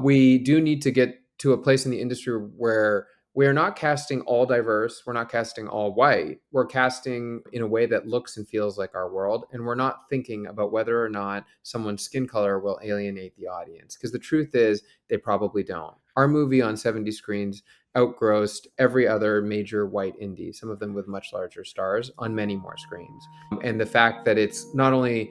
we do need to get to a place in the industry where we are not casting all diverse, we're not casting all white, we're casting in a way that looks and feels like our world, and we're not thinking about whether or not someone's skin color will alienate the audience, because the truth is they probably don't. Our movie on 70 screens outgrossed every other major white indie, some of them with much larger stars, on many more screens. And the fact that it's not only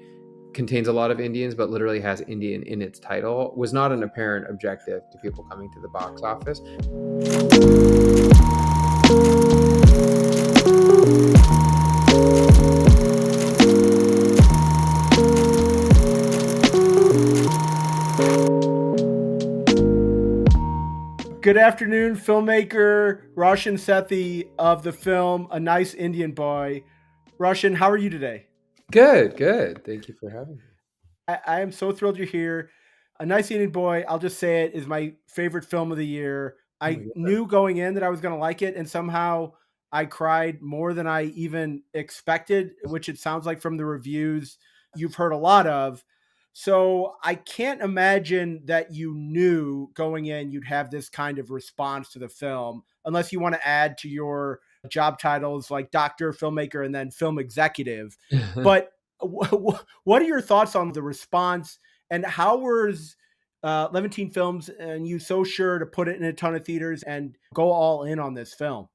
contains a lot of Indians, but literally has Indian in its title, was not an apparent objective to people coming to the box office. Good afternoon, filmmaker Roshan Sethi of the film A Nice Indian Boy. Roshan, how are you today? Good. Thank you for having me. I am so thrilled you're here. A Nice Indian Boy, I'll just say it, is my favorite film of the year. Oh my I God. knew going in that I was going to like it, and somehow I cried more than I even expected, which it sounds like from the reviews you've heard a lot of. So I can't imagine that you knew going in you'd have this kind of response to the film, unless you want to add to your job titles like doctor, filmmaker, and then film executive. But what are your thoughts on the response, and how was Levantine Films and you so sure to put it in a ton of theaters and go all in on this film?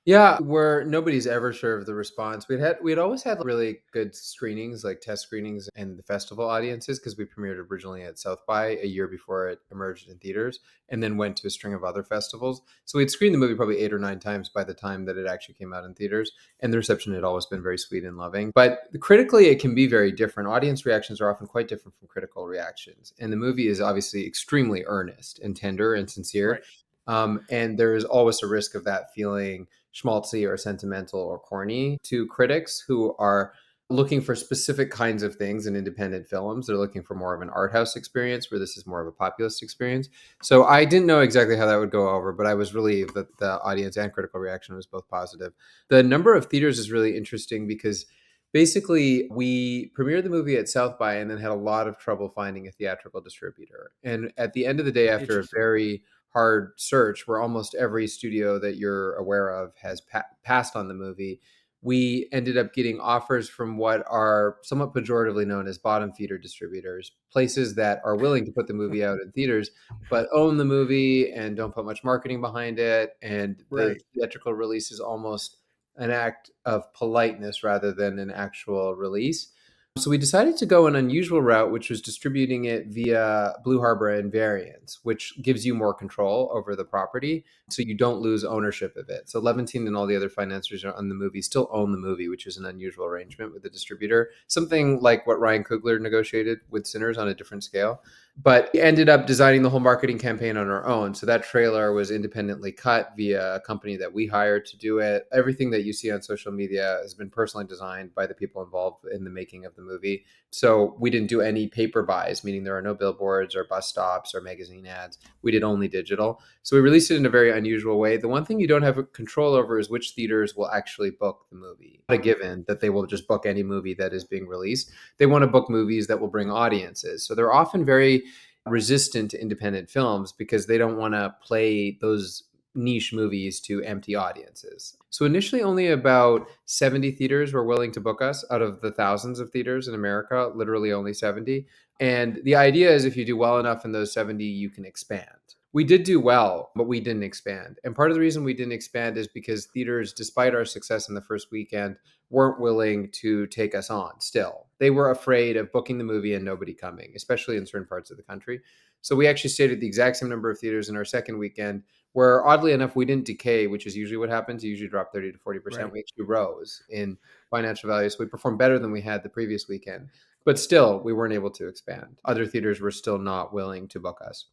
Yeah, where nobody's ever sure of the response. We'd always had really good screenings, like test screenings and the festival audiences, because we premiered originally at South by a year before it emerged in theaters, and then went to a string of other festivals. So we'd screened the movie probably 8 or 9 times by the time that it actually came out in theaters, and the reception had always been very sweet and loving. But critically, it can be very different. Audience reactions are often quite different from critical reactions, and the movie is obviously extremely earnest and tender and sincere. Right. And there's always a risk of that feeling schmaltzy or sentimental or corny to critics who are looking for specific kinds of things in independent films. They're looking for more of an art house experience, where this is more of a populist experience. So I didn't know exactly how that would go over, but I was relieved that the audience and critical reaction was both positive. The number of theaters is really interesting because basically we premiered the movie at South by and then had a lot of trouble finding a theatrical distributor. And at the end of the day, after a Interesting. very hard search where almost every studio that you're aware of has passed on the movie, we ended up getting offers from what are somewhat pejoratively known as bottom feeder distributors, places that are willing to put the movie out in theaters, but own the movie and don't put much marketing behind it. And the Right. theatrical release is almost an act of politeness rather than an actual release. So we decided to go an unusual route, which was distributing it via Blue Harbor and Variants, which gives you more control over the property, so you don't lose ownership of it. So Levantine and all the other financiers on the movie still own the movie, which is an unusual arrangement with the distributor, something like what Ryan Coogler negotiated with Sinners on a different scale. But we ended up designing the whole marketing campaign on our own. So that trailer was independently cut via a company that we hired to do it. Everything that you see on social media has been personally designed by the people involved in the making of the movie. So we didn't do any paper buys, meaning there are no billboards or bus stops or magazine ads. We did only digital. So we released it in a very unusual way. The one thing you don't have control over is which theaters will actually book the movie. Not a given that they will just book any movie that is being released. They want to book movies that will bring audiences. So they're often very resistant to independent films because they don't want to play those niche movies to empty audiences. So initially only about 70 theaters were willing to book us out of the thousands of theaters in America, literally only 70. And the idea is if you do well enough in those 70, you can expand. We did do well, but we didn't expand. And part of the reason we didn't expand is because theaters, despite our success in the first weekend, weren't willing to take us on still. They were afraid of booking the movie and nobody coming, especially in certain parts of the country. So we actually stayed at the exact same number of theaters in our second weekend, where oddly enough, we didn't decay, which is usually what happens. You usually drop 30 to 40%. Right. We actually rose in financial value. So we performed better than we had the previous weekend. But still, we weren't able to expand. Other theaters were still not willing to book us.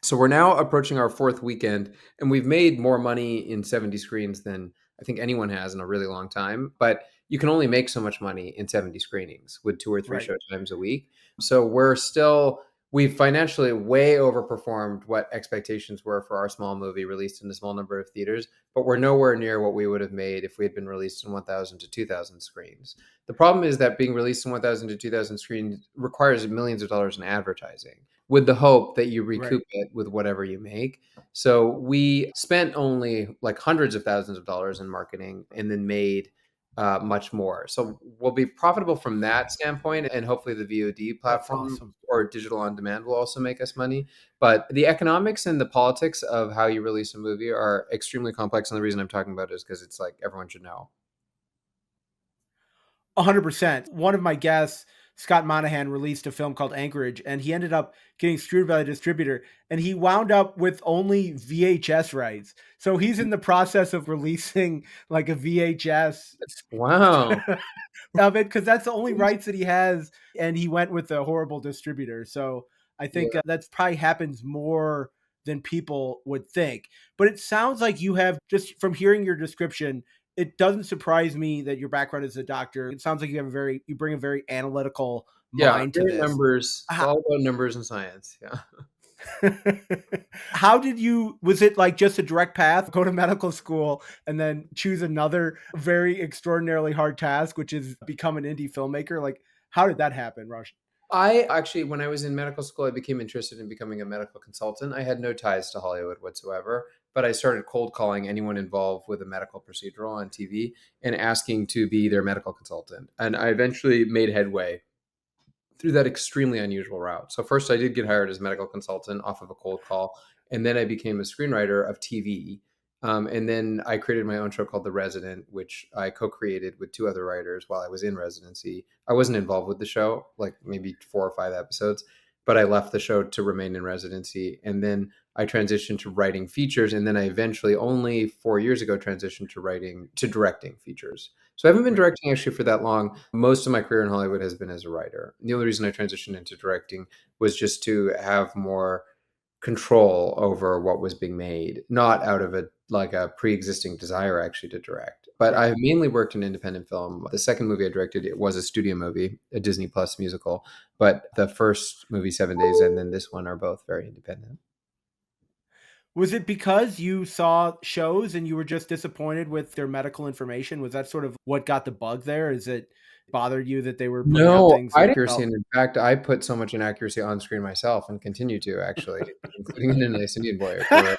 So we're now approaching our fourth weekend, and we've made more money in 70 screens than I think anyone has in a really long time. But you can only make so much money in 70 screenings with 2 or 3 Right. show times a week. So we've financially way overperformed what expectations were for our small movie released in a small number of theaters, but we're nowhere near what we would have made if we had been released in 1,000 to 2,000 screens. The problem is that being released in 1,000 to 2,000 screens requires millions of dollars in advertising. with the hope that you Right. recoup it with whatever you make. So we spent only like hundreds of thousands of dollars in marketing and then made much more. So we'll be profitable from that standpoint, and hopefully the VOD That's platform awesome. or digital on demand will also make us money. But the economics and the politics of how you release a movie are extremely complex, and the reason I'm talking about it is because it's like everyone should know. 100%. One of my guests, Scott Monahan, released a film called Anchorage, and he ended up getting screwed by the distributor, and he wound up with only VHS rights. So he's in the process of releasing like a VHS Wow. of it because that's the only rights that he has, and he went with a horrible distributor. So I think Yeah. that's probably happens more than people would think. But it sounds like you have, just from hearing your description, it doesn't surprise me that your background is a doctor. It sounds like you bring a very analytical Yeah, mind to great this. numbers. It's How, all about numbers and science. Yeah. how did you, was it like just a direct path, go to medical school and then choose another very extraordinarily hard task, which is become an indie filmmaker? Like, how did that happen, Rush? I actually, when I was in medical school, I became interested in becoming a medical consultant. I had no ties to Hollywood whatsoever, but I started cold calling anyone involved with a medical procedural on TV and asking to be their medical consultant. And I eventually made headway through that extremely unusual route. So first I did get hired as medical consultant off of a cold call, and then I became a screenwriter of TV. And then I created my own show called The Resident, which I co-created with two other writers while I was in residency. I wasn't involved with the show, like maybe 4 or 5 episodes, but I left the show to remain in residency. And then I transitioned to writing features, and then I eventually, only 4 years ago, transitioned to directing features. So I haven't been Right. directing actually for that long. Most of my career in Hollywood has been as a writer. The only reason I transitioned into directing was just to have more control over what was being made, not out of a pre-existing desire actually to direct. But Right. I've mainly worked in independent film. The second movie I directed, it was a studio movie, a Disney Plus musical. But the first movie, 7 Days, and then this one are both very independent. Was it because you saw shows and you were just disappointed with their medical information? Was that sort of what got the bug there? Is it bothered you that they were putting out No, things I that accuracy, felt and in fact, I put so much inaccuracy on screen myself and continue to actually, including in a nice Indian boy, where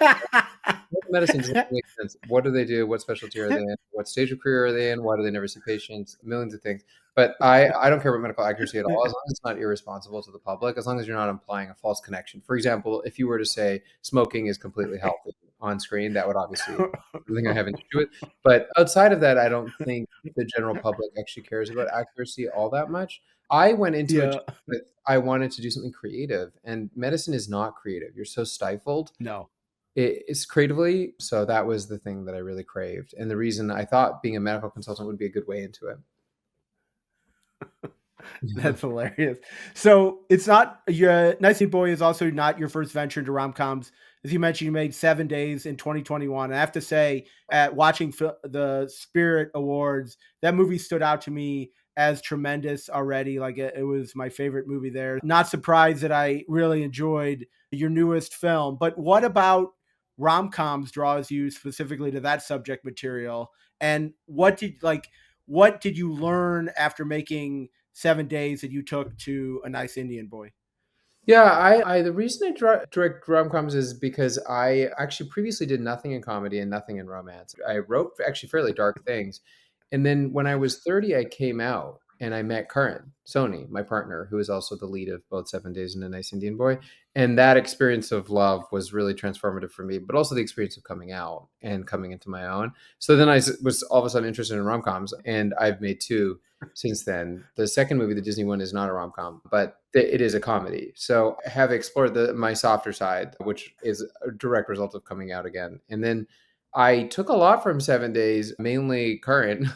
medicine doesn't make sense. What do they do? What specialty are they in? What stage of career are they in? Why do they never see patients? Millions of things. But I don't care about medical accuracy at all, as long as it's not irresponsible to the public, as long as you're not implying a false connection. For example, if you were to say smoking is completely healthy on screen, that would obviously be something I have an issue with. But outside of that, I don't think the general public actually cares about accuracy all that much. I went into it Yeah. just with I wanted to do something creative, and medicine is not creative. You're so stifled No. it's creatively. So that was the thing that I really craved, and the reason I thought being a medical consultant would be a good way into it. Yeah. That's hilarious. So it's not your Nice New Boy is also not your first venture into rom coms. As you mentioned, you made 7 Days in 2021. I have to say, at watching the Spirit Awards, that movie stood out to me as tremendous already. Like it was my favorite movie there. Not surprised that I really enjoyed your newest film. But what about rom coms draws you specifically to that subject material? And what did you learn after making 7 days that you took to A Nice Indian Boy? Yeah, I the reason I direct rom-coms is because I actually previously did nothing in comedy and nothing in romance. I wrote actually fairly dark things. And then when I was 30, I came out and I met Karan Sony, my partner, who is also the lead of both 7 Days and A Nice Indian Boy. And that experience of love was really transformative for me, but also the experience of coming out and coming into my own. So then was all of a sudden interested in rom-coms, and I've made two since then. The second movie, the Disney one, is not a rom com, but it is a comedy. So I have explored my softer side, which is a direct result of coming out again. And then I took a lot from 7 Days, mainly Current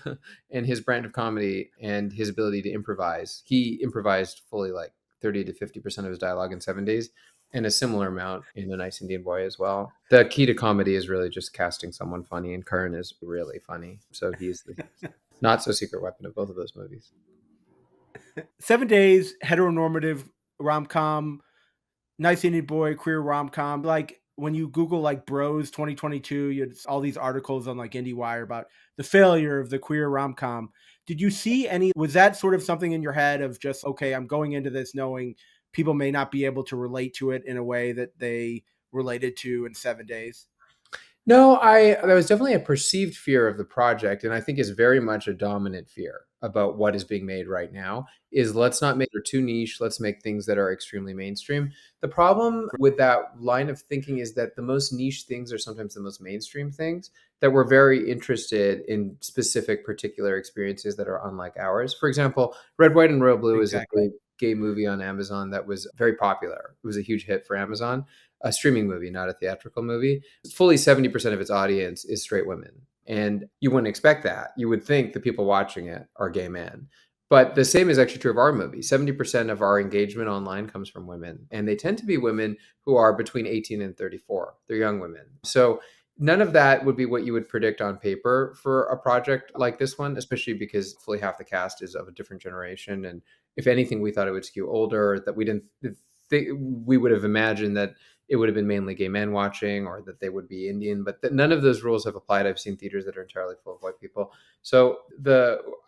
and his brand of comedy and his ability to improvise. He improvised fully like 30 to 50% of his dialogue in 7 Days, and a similar amount in A Nice Indian Boy as well. The key to comedy is really just casting someone funny, and Current is really funny. So he's the not so secret weapon of both of those movies. 7 Days, heteronormative rom com, Nice Indian Boy, queer rom com. Like when you Google like Bros 2022, you had all these articles on like IndieWire about the failure of the queer rom com. Did you see any? Was that sort of something in your head of just, okay, I'm going into this knowing people may not be able to relate to it in a way that they related to in 7 days? No, I there was definitely a perceived fear of the project, and I think is very much a dominant fear about what is being made right now, is let's not make it too niche, let's make things that are extremely mainstream. The problem with that line of thinking is that the most niche things are sometimes the most mainstream things, that we're very interested in specific particular experiences that are unlike ours. For example, Red, White, and Royal Blue is a Exactly. gay movie on Amazon that was very popular. It was a huge hit for Amazon, a streaming movie, not a theatrical movie. Fully 70% of its audience is straight women. And you wouldn't expect that. You would think the people watching it are gay men. But the same is actually true of our movie. 70% of our engagement online comes from women, and they tend to be women who are between 18 and 34. They're young women. So none of that would be what you would predict on paper for a project like this one, especially because fully half the cast is of a different generation. And if anything, we thought it would skew older, that we didn't think, we would have imagined that it would have been mainly gay men watching, or that they would be Indian, but none of those rules have applied. I've seen theaters that are entirely full of white people. So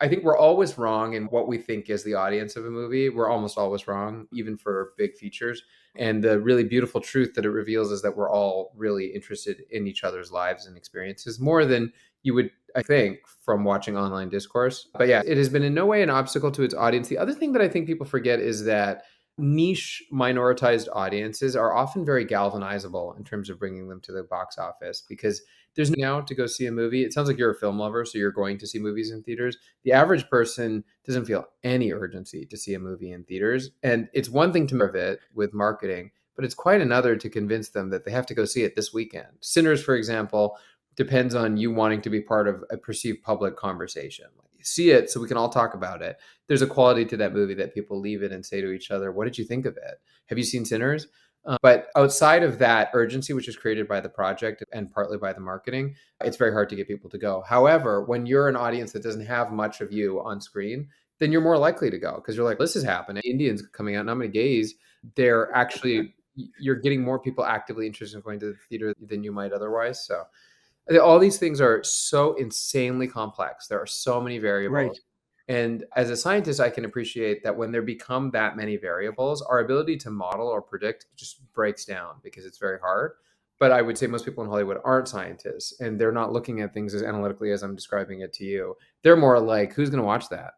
I think we're always wrong in what we think is the audience of a movie. We're almost always wrong, even for big features. And the really beautiful truth that it reveals is that we're all really interested in each other's lives and experiences more than you would, I think, from watching online discourse. But yeah, it has been in no way an obstacle to its audience. The other thing that I think people forget is that niche minoritized audiences are often very galvanizable in terms of bringing them to the box office, because there's now to go see a movie. It sounds like you're a film lover, so you're going to see movies in theaters. The average person doesn't feel any urgency to see a movie in theaters. And it's one thing to move it with marketing, but it's quite another to convince them that they have to go see it this weekend. Sinners, for example, depends on you wanting to be part of a perceived public conversation. Like, see it so we can all talk about it. There's a quality to that movie that people leave it and say to each other, "What did you think of it? Have you seen Sinners?" But outside of that urgency, which is created by the project and partly by the marketing, it's very hard to get people to go. However, when you're an audience that doesn't have much of you on screen, then you're more likely to go, because you're like, this is happening. Indians coming out, and I'm going to gaze. They're actually, you're getting more people actively interested in going to the theater than you might otherwise. So all these things are so insanely complex. There are so many Right. variables. And as a scientist, I can appreciate that when there become that many variables, our ability to model or predict just breaks down, because it's very hard. But I would say most people in Hollywood aren't scientists, and they're not looking at things as analytically as I'm describing it to you. They're more like, who's going to watch that?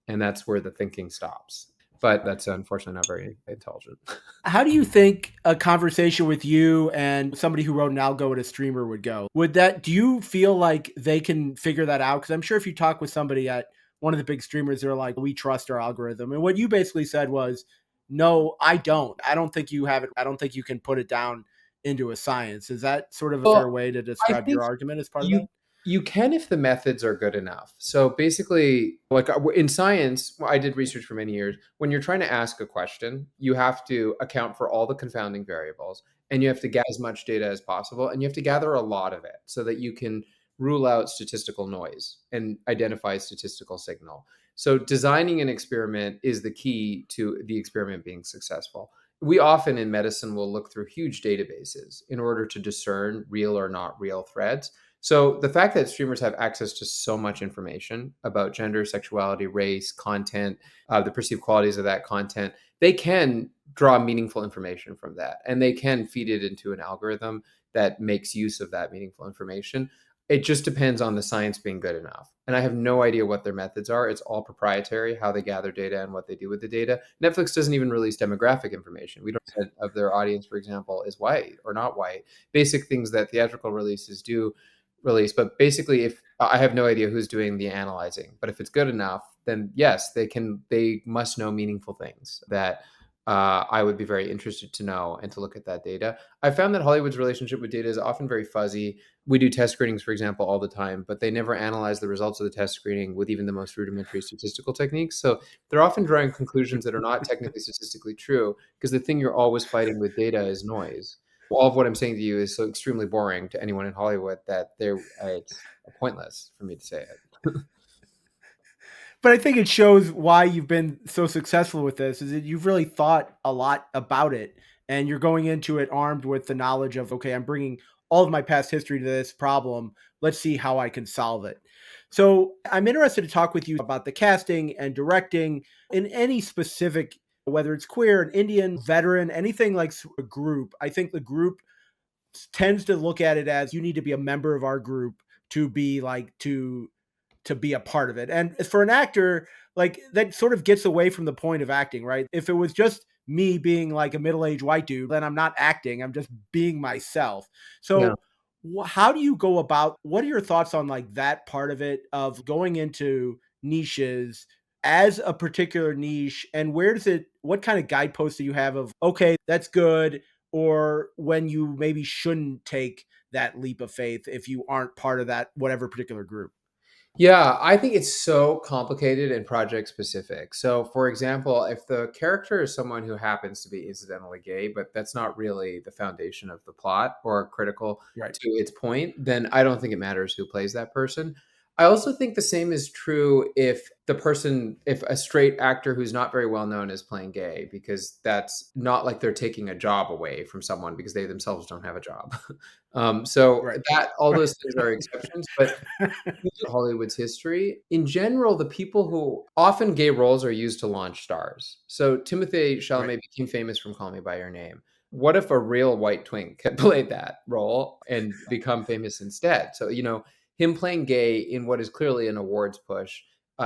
And that's where the thinking stops. But that's unfortunately not very intelligent. How do you think a conversation with you and somebody who wrote an algo at a streamer would go? Do you feel like they can figure that out? Because I'm sure if you talk with somebody at one of the big streamers, they're like, we trust our algorithm. And what you basically said was, no, I don't. I don't think you have it. I don't think you can put it down into a science. Is that sort of a Well, fair way to I describe think your argument as part of you that? you can if the methods are good enough. So basically, like in science, I did research for many years. When you're trying to ask a question, you have to account for all the confounding variables, and you have to get as much data as possible, and you have to gather a lot of it so that you can rule out statistical noise and identify statistical signal. So designing an experiment is the key to the experiment being successful. We often in medicine will look through huge databases in order to discern real or not real threads. So the fact that streamers have access to so much information about gender, sexuality, race, content, the perceived qualities of that content, they can draw meaningful information from that, and they can feed it into an algorithm that makes use of that meaningful information. It just depends on the science being good enough. And I have no idea what their methods are. It's all proprietary, how they gather data and what they do with the data. Netflix doesn't even release demographic information. We don't know of their audience, for example, is white or not white. Basic things that theatrical releases do release. But basically, if I have no idea who's doing the analyzing, but if it's good enough, then yes, they must know meaningful things that I would be very interested to know and to look at that data. I found that Hollywood's relationship with data is often very fuzzy. We do test screenings, for example, all the time, but they never analyze the results of the test screening with even the most rudimentary statistical techniques. So they're often drawing conclusions that are not technically statistically true, because the thing you're always fighting with data is noise. All of what I'm saying to you is so extremely boring to anyone in Hollywood that it's pointless for me to say it. But I think it shows why you've been so successful with this is that you've really thought a lot about it, and you're going into it armed with the knowledge of, okay, I'm bringing all of my past history to this problem. Let's see how I can solve it. So I'm interested to talk with you about the casting and directing in any specific whether it's queer, an Indian, veteran, anything like a group, I think the group tends to look at it as you need to be a member of our group to be like to be a part of it. And for an actor, like that sort of gets away from the point of acting, right? If it was just me being like a middle-aged white dude, then I'm not acting, I'm just being myself. Yeah. So how do you go about, what are your thoughts on like that part of it, of going into niches as a particular niche, and where does it, what kind of guideposts do you have of, okay, that's good, or when you maybe shouldn't take that leap of faith if you aren't part of that whatever particular group? Yeah, I think it's so complicated and project specific. So, for example, if the character is someone who happens to be incidentally gay, but that's not really the foundation of the plot or critical Right. to its point, then I don't think it matters who plays that person. I also think the same is true if the person, if a straight actor who's not very well known is playing gay, because that's not like they're taking a job away from someone because they themselves don't have a job. So Right. that all those things are exceptions, but Hollywood's history. In general, the people who often gay roles are used to launch stars. So Timothée Right. Chalamet became famous from Call Me by Your Name. What if a real white twink had played that role and become famous instead? So, him playing gay in what is clearly an awards push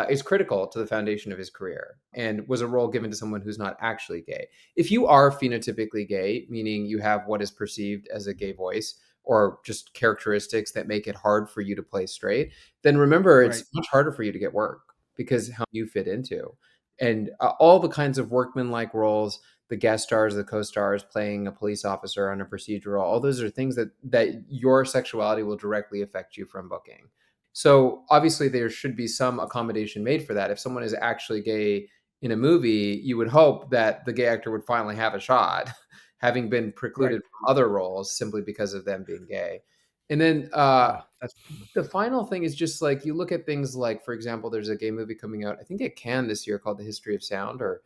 is critical to the foundation of his career and was a role given to someone who's not actually gay. If you are phenotypically gay, meaning you have what is perceived as a gay voice or just characteristics that make it hard for you to play straight, then remember Right. it's much harder for you to get work because how you fit into. And all the kinds of workman-like roles, the guest stars, the co-stars, playing a police officer on a procedural, all those are things that your sexuality will directly affect you from booking. So obviously there should be some accommodation made for that. If someone is actually gay in a movie, you would hope that the gay actor would finally have a shot, having been Right. precluded from other roles simply because of them being gay. And then That's the final thing is just like you look at things like, for example, there's a gay movie coming out, I think at Cannes this year called The History of Sound or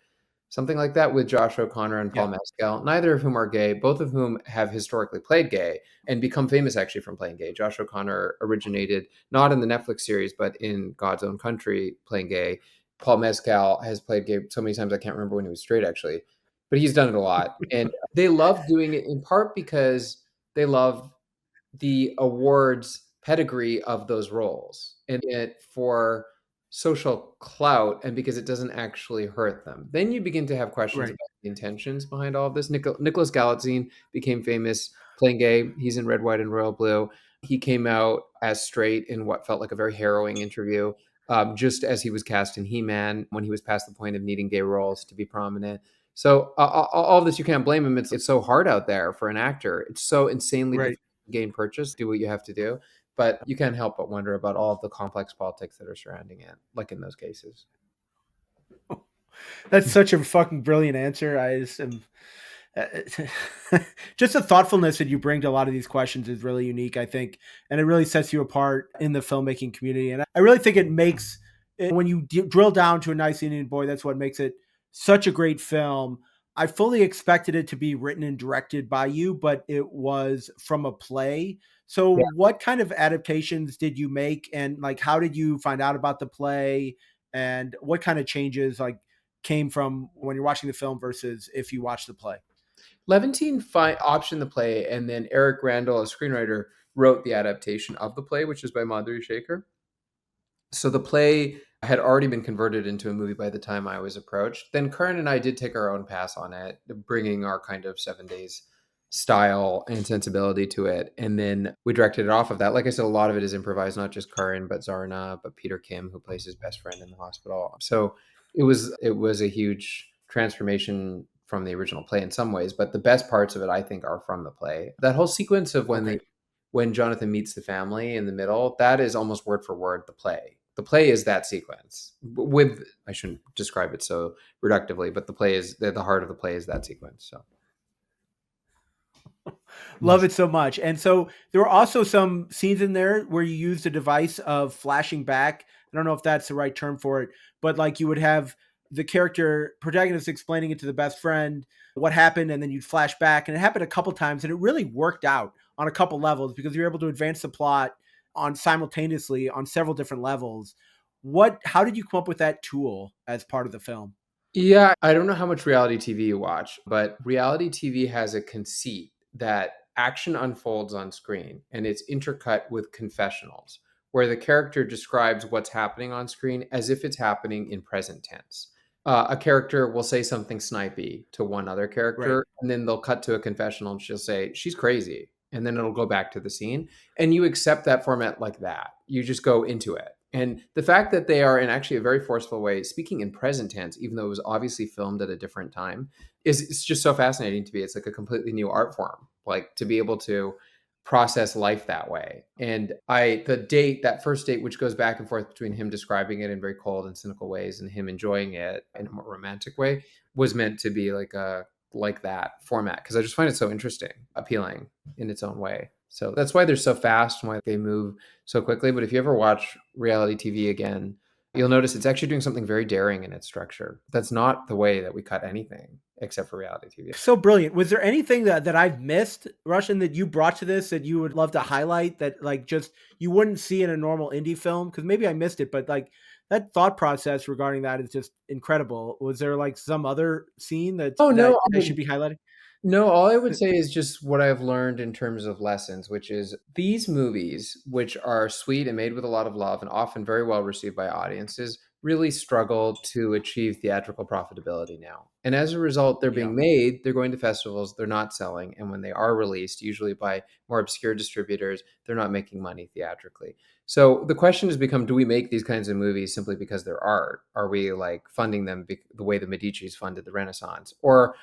something like that with Josh O'Connor and yeah. Paul Mescal, neither of whom are gay, both of whom have historically played gay and become famous actually from playing gay. Josh O'Connor originated not in the Netflix series, but in God's Own Country playing gay. Paul Mescal has played gay so many times I can't remember when he was straight actually, but he's done it a lot. And they love doing it in part because they love the awards pedigree of those roles and it for social clout and because it doesn't actually hurt them. Then you begin to have questions Right. about the intentions behind all of this. Nicholas Galitzine became famous playing gay. He's in Red, White, and Royal Blue. He came out as straight in what felt like a very harrowing interview, just as he was cast in He-Man when he was past the point of needing gay roles to be prominent. So all of this, you can't blame him. It's so hard out there for an actor. It's so insanely Right. difficult gain purchase, do what you have to do. But you can't help but wonder about all of the complex politics that are surrounding it, like in those cases. That's such a fucking brilliant answer. I just am just the thoughtfulness that you bring to a lot of these questions is really unique, I think, and it really sets you apart in the filmmaking community. And I really think it makes it, when you drill down to A Nice Indian Boy, that's what makes it such a great film. I fully expected it to be written and directed by you, but it was from a play. So, Yeah. what kind of adaptations did you make, and like, how did you find out about the play, and what kind of changes like came from when you're watching the film versus if you watch the play? Levantine optioned the play, and then Eric Randall, a screenwriter, wrote the adaptation of the play, which is by Madhuri Shaker. So the play had already been converted into a movie by the time I was approached. Then Curran and I did take our own pass on it, bringing our kind of 7 days style and sensibility to it. And then we directed it off of that. Like I said, a lot of it is improvised, not just Curran, but Zarna, but Peter Kim, who plays his best friend in the hospital. So it was a huge transformation from the original play in some ways, but the best parts of it I think are from the play. That whole sequence of Okay. when Jonathan meets the family in the middle, that is almost word for word the play. The play is that sequence. With I shouldn't describe it so reductively, but the play is the heart of the play is that sequence. So Love it so much. And so there were also some scenes in there where you used a device of flashing back. I don't know if that's the right term for it, but like you would have the character protagonist explaining it to the best friend what happened, and then you'd flash back. And it happened a couple times, and it really worked out on a couple levels because you're able to advance the plot on simultaneously on several different levels. How did you come up with that tool as part of the film? Yeah, I don't know how much reality TV you watch, but reality TV has a conceit that action unfolds on screen and it's intercut with confessionals, where the character describes what's happening on screen as if it's happening in present tense. A character will say something snipey to one other Right. character, and then they'll cut to a confessional and she'll say, "She's crazy." And then it'll go back to the scene. And you accept that format like that. You just go into it. And the fact that they are in actually a very forceful way speaking in present tense, even though it was obviously filmed at a different time, is it's just so fascinating to me. It's like a completely new art form, like to be able to process life that way. And that first date, which goes back and forth between him describing it in very cold and cynical ways and him enjoying it in a more romantic way, was meant to be like that format because I just find it so interesting, appealing in its own way. So that's why they're so fast and why they move so quickly. But if you ever watch reality TV again, you'll notice it's actually doing something very daring in its structure. That's not the way that we cut anything except for reality TV. So brilliant. Was there anything that I've missed, Russian, that you brought to this that you would love to highlight that like just you wouldn't see in a normal indie film? Because maybe I missed it, but like that thought process regarding that is just incredible. Was there like some other scene Oh that no, I should be highlighting? no, all I would say is just what I've learned in terms of lessons, which is these movies, which are sweet and made with a lot of love and often very well received by audiences, really struggle to achieve theatrical profitability now. And as a result, they're Yeah. being made, they're going to festivals, they're not selling. And when they are released, usually by more obscure distributors, they're not making money theatrically. So the question has become, do we make these kinds of movies simply because they're art? Are we like funding them the way the Medici's funded the Renaissance? Or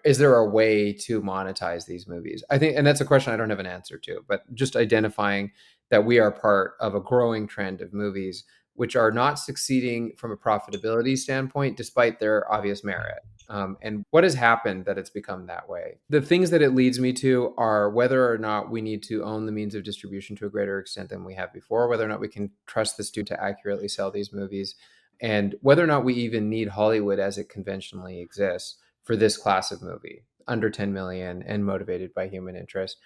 is there a way to monetize these movies? I think, and that's a question I don't have an answer to, but just identifying that we are part of a growing trend of movies which are not succeeding from a profitability standpoint, despite their obvious merit. And what has happened that it's become that way? The things that it leads me to are whether or not we need to own the means of distribution to a greater extent than we have before, whether or not we can trust the studio to accurately sell these movies, and whether or not we even need Hollywood as it conventionally exists for this class of movie, under 10 million and motivated by human interest.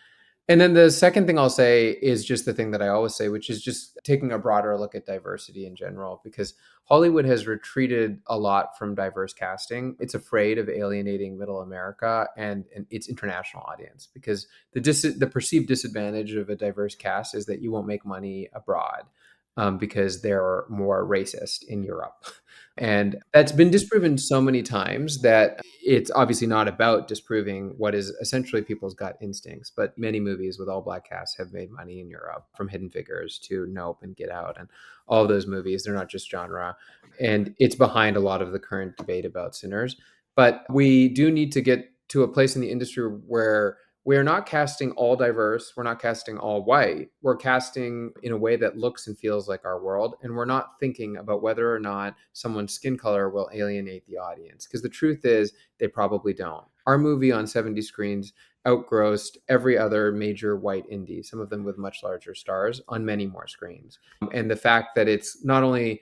And then the second thing I'll say is just the thing that I always say, which is just taking a broader look at diversity in general, because Hollywood has retreated a lot from diverse casting. It's afraid of alienating middle America and its international audience, because the perceived disadvantage of a diverse cast is that you won't make money abroad, because they're more racist in Europe. And that's been disproven so many times that it's obviously not about disproving what is essentially people's gut instincts. But many movies with all black casts have made money in Europe, from Hidden Figures to Nope and Get Out, and all of those movies. They're not just genre. And it's behind a lot of the current debate about Sinners. But we do need to get to a place in the industry where we're not casting all diverse, we're not casting all white, we're casting in a way that looks and feels like our world, and we're not thinking about whether or not someone's skin color will alienate the audience, because the truth is they probably don't. Our movie on 70 screens outgrossed every other major white indie, some of them with much larger stars, on many more screens. And the fact that it's not only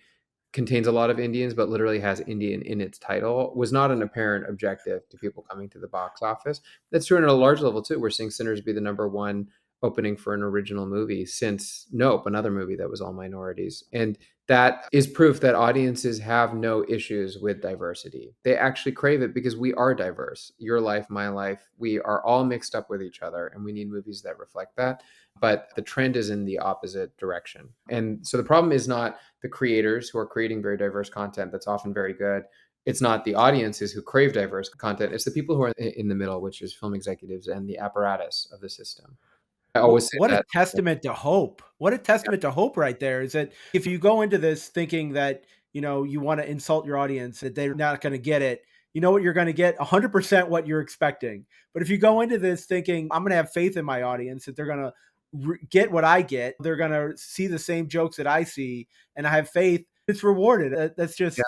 contains a lot of Indians, but literally has Indian in its title, was not an apparent objective to people coming to the box office. That's true on a large level too. We're seeing Sinners be the number one opening for an original movie since Nope, another movie that was all minorities. And that is proof that audiences have no issues with diversity. They actually crave it because we are diverse. Your life, my life, we are all mixed up with each other, and we need movies that reflect that. But the trend is in the opposite direction. And so the problem is not the creators who are creating very diverse content that's often very good. It's not the audiences who crave diverse content. It's the people who are in the middle, which is film executives and the apparatus of the system. I always say What a that. testament to hope. What a Yeah. testament to hope right there is that if you go into this thinking that, you want to insult your audience, that they're not going to get it, you know what you're going to get? 100% what you're expecting. But if you go into this thinking, I'm going to have faith in my audience that they're going to get what I get, they're going to see the same jokes that I see, and I have faith, it's rewarded. That's Yeah. just,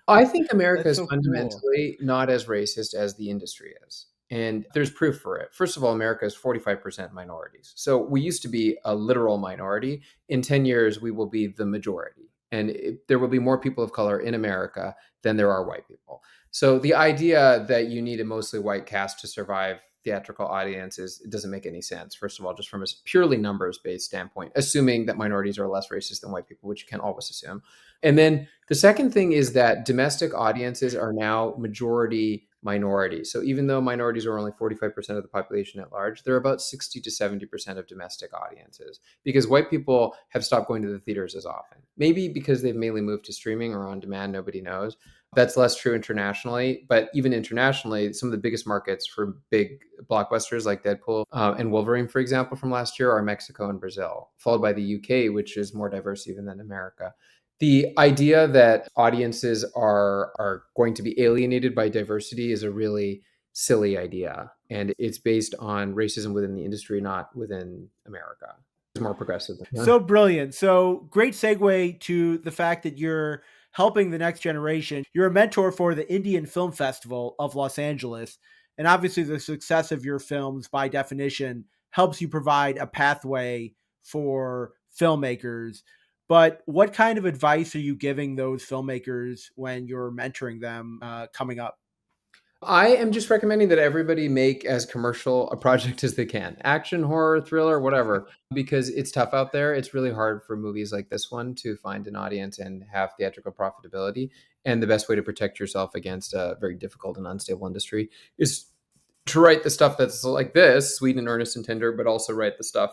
I think America that's is so cool. fundamentally not as racist as the industry is. And there's proof for it. First of all, America is 45% minorities. So we used to be a literal minority. In 10 years, we will be the majority. And there will be more people of color in America than there are white people. So the idea that you need a mostly white cast to survive theatrical audiences, it doesn't make any sense. First of all, just from a purely numbers based standpoint, assuming that minorities are less racist than white people, which you can always assume. And then the second thing is that domestic audiences are now majority minority. So even though minorities are only 45% of the population at large, they're about 60 to 70% of domestic audiences because white people have stopped going to the theaters as often. Maybe because they've mainly moved to streaming or on demand, nobody knows. That's less true internationally, but even internationally, some of the biggest markets for big blockbusters like Deadpool and Wolverine, for example, from last year are Mexico and Brazil, followed by the UK, which is more diverse even than America. The idea that audiences are going to be alienated by diversity is a really silly idea, and it's based on racism within the industry, not within America. It's more progressive than that. So brilliant. So great segue to the fact that you're helping the next generation. You're a mentor for the Indian Film Festival of Los Angeles. And obviously, the success of your films, by definition, helps you provide a pathway for filmmakers. But what kind of advice are you giving those filmmakers when you're mentoring them coming up? I am just recommending that everybody make as commercial a project as they can. Action, horror, thriller, whatever, because it's tough out there. It's really hard for movies like this one to find an audience and have theatrical profitability. And the best way to protect yourself against a very difficult and unstable industry is to write the stuff that's like this, sweet and earnest and tender, but also write the stuff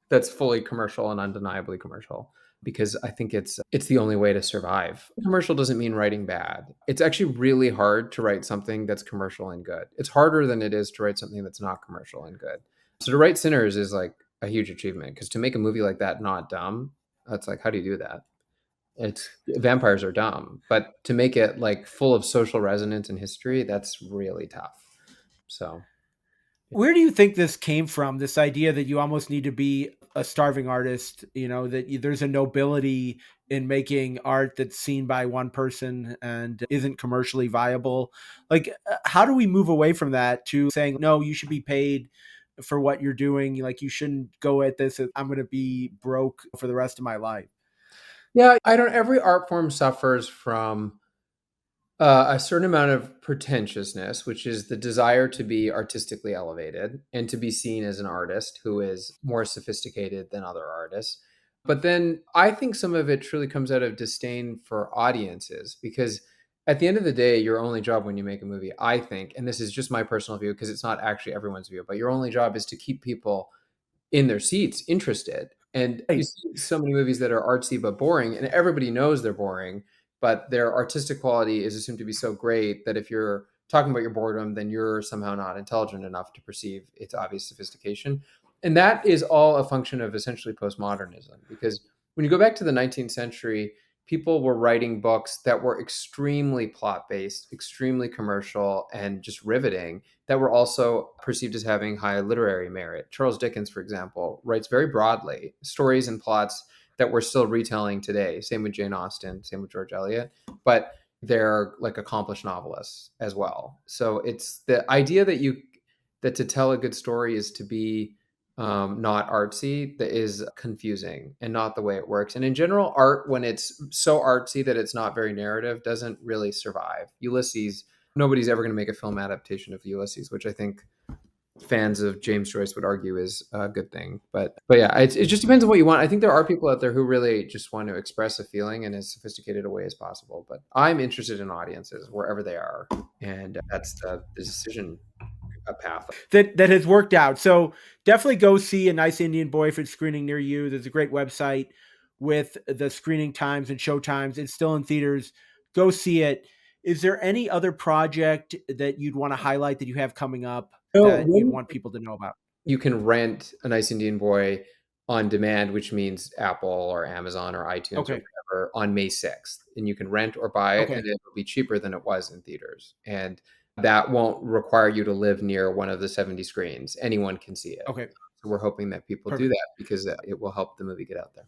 that's fully commercial and undeniably commercial, because I think it's the only way to survive. Commercial doesn't mean writing bad. It's actually really hard to write something that's commercial and good. It's harder than it is to write something that's not commercial and good. So to write Sinners is like a huge achievement, because to make a movie like that not dumb, that's like, how do you do that? It's vampires are dumb, but to make it like full of social resonance and history, that's really tough. So Where do you think this came from? This idea that you almost need to be a starving artist, that there's a nobility in making art that's seen by one person and isn't commercially viable. Like, how do we move away from that to saying, no, you should be paid for what you're doing? Like, you shouldn't go at this, I'm going to be broke for the rest of my life. yeah, I don't. Every art form suffers from a certain amount of pretentiousness, which is the desire to be artistically elevated and to be seen as an artist who is more sophisticated than other artists. But then I think some of it truly comes out of disdain for audiences, because at the end of the day, your only job when you make a movie, I think, and this is just my personal view because it's not actually everyone's view, but your only job is to keep people in their seats interested. And you Right. see so many movies that are artsy but boring, and everybody knows they're boring, but their artistic quality is assumed to be so great that if you're talking about your boredom, then you're somehow not intelligent enough to perceive its obvious sophistication. And that is all a function of essentially postmodernism, because when you go back to the 19th century, people were writing books that were extremely plot based, extremely commercial, and just riveting, that were also perceived as having high literary merit. Charles Dickens, for example, writes very broadly stories and plots that we're still retelling today. Same with Jane Austen, same with George Eliot, but they're like accomplished novelists as well. So it's the idea that to tell a good story is to be not artsy, that is confusing and not the way it works. And in general, art, when it's so artsy that it's not very narrative, doesn't really survive. Ulysses, nobody's ever going to make a film adaptation of Ulysses, which I think fans of James Joyce would argue is a good thing. But yeah, it just depends on what you want. I think there are people out there who really just want to express a feeling in as sophisticated a way as possible. But I'm interested in audiences wherever they are, and that's the decision path. That has worked out. So definitely go see A Nice Indian Boy for screening near you. There's a great website with the screening times and show times. It's still in theaters. Go see it. Is there any other project that you'd want to highlight that you have coming up So that you'd want people to know about? you can rent A Nice Indian Boy on demand, which means Apple or Amazon or iTunes or Okay. whatever, on May 6th. And you can rent or buy it, and Okay. it'll be cheaper than it was in theaters. And that won't require you to live near one of the 70 screens. Anyone can see it. Okay. So we're hoping that people do Perfect. that because it will help the movie get out there.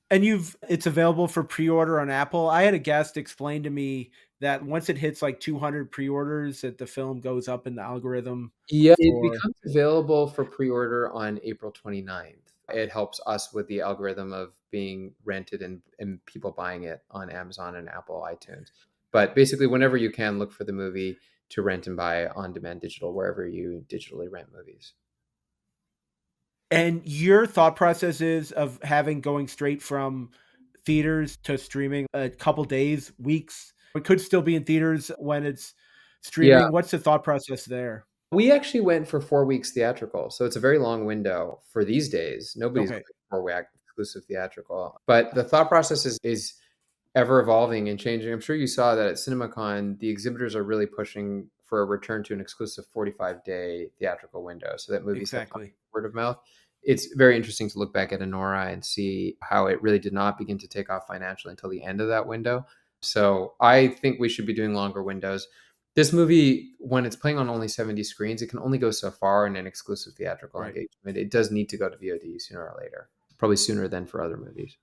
And it's available for pre-order on Apple. I had a guest explain to me that once it hits like 200 pre-orders, that the film goes up in the algorithm Yeah, it for. becomes available for pre-order on April 29th. It helps us with the algorithm of being rented and people buying it on Amazon and Apple iTunes. But basically, whenever you can, look for the movie. to rent and buy on demand digital wherever you digitally rent movies. And your thought process is of having going straight from theaters to streaming a couple days, weeks. It could still be in theaters when it's Yeah. streaming. What's the thought process there? We actually went for 4 weeks theatrical, so it's a very long window for these days. Nobody's Okay, going 4 week exclusive theatrical, but the thought process is ever evolving and changing. I'm sure you saw that at CinemaCon, the exhibitors are really pushing for a return to an exclusive 45-day theatrical window, so that movies have come exactly. word of mouth. It's very interesting to look back at Anora and see how it really did not begin to take off financially until the end of that window. So I think we should be doing longer windows. This movie, when it's playing on only 70 screens, it can only go so far in an exclusive theatrical Right. engagement. It does need to go to VOD sooner or later, probably sooner than for other movies.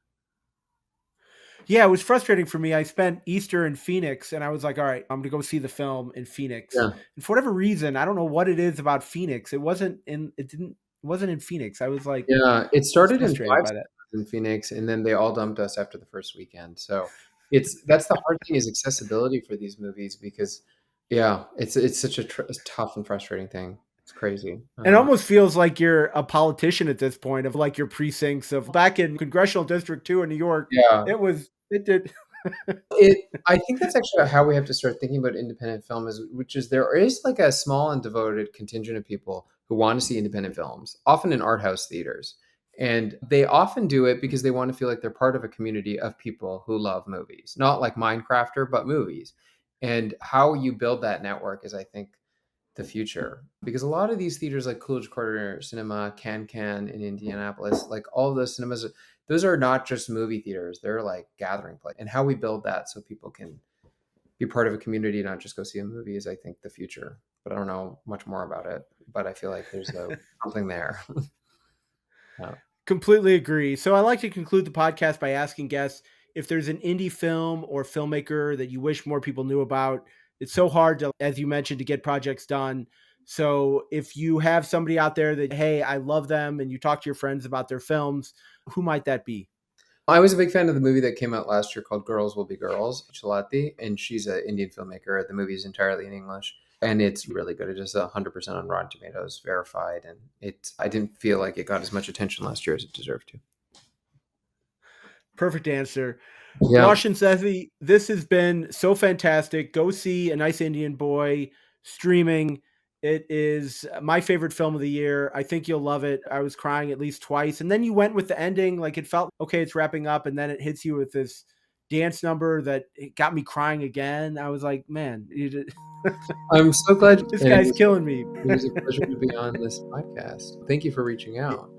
Yeah, it was frustrating for me. I spent Easter in Phoenix and I was like, all right, I'm gonna go see the film in Phoenix. Yeah. And for whatever reason, I don't know what it is about Phoenix. It wasn't in Phoenix. I was like, Yeah, it I was started in frustrated 5 by that. cinemas in Phoenix, and then they all dumped us after the first weekend. So that's the hard thing is accessibility for these movies because, yeah, it's such a tough and frustrating thing. It's crazy. It almost feels like you're a politician at this point of like your precincts of back in Congressional District 2 in New York. Yeah. It did. I think that's actually how we have to start thinking about independent film is which is there is like a small and devoted contingent of people who want to see independent films, often in art house theaters. And they often do it because they want to feel like they're part of a community of people who love movies, not like Minecrafter, but movies. And how you build that network is, I think, the future. Because a lot of these theaters like Coolidge Quarter Cinema, Can in Indianapolis, like all of those cinemas, those are not just movie theaters. They're like gathering place. And how we build that so people can be part of a community, not just go see a movie is, I think, the future. But I don't know much more about it. But I feel like there's something there. Yeah. Completely agree. So I like to conclude the podcast by asking guests if there's an indie film or filmmaker that you wish more people knew about. It's so hard to, as you mentioned, to get projects done. So if you have somebody out there that, hey, I love them, and you talk to your friends about their films, who might that be? I was a big fan of the movie that came out last year called Girls Will Be Girls, Chalati, and she's an Indian filmmaker. The movie is entirely in English, and it's really good. It is 100% on Rotten Tomatoes, verified, and I didn't feel like it got as much attention last year as it deserved to. Perfect answer. Yeah. Roshan Sethi, this has been so fantastic. Go see A Nice Indian Boy streaming. It is my favorite film of the year. I think you'll love it. I was crying at least twice. And then you went with the ending. Like it felt, okay, it's wrapping up. And then it hits you with this dance number that it got me crying again. I was like, man, I'm so glad, this and guy's killing me. it was a pleasure to be on this podcast. Thank you for reaching out.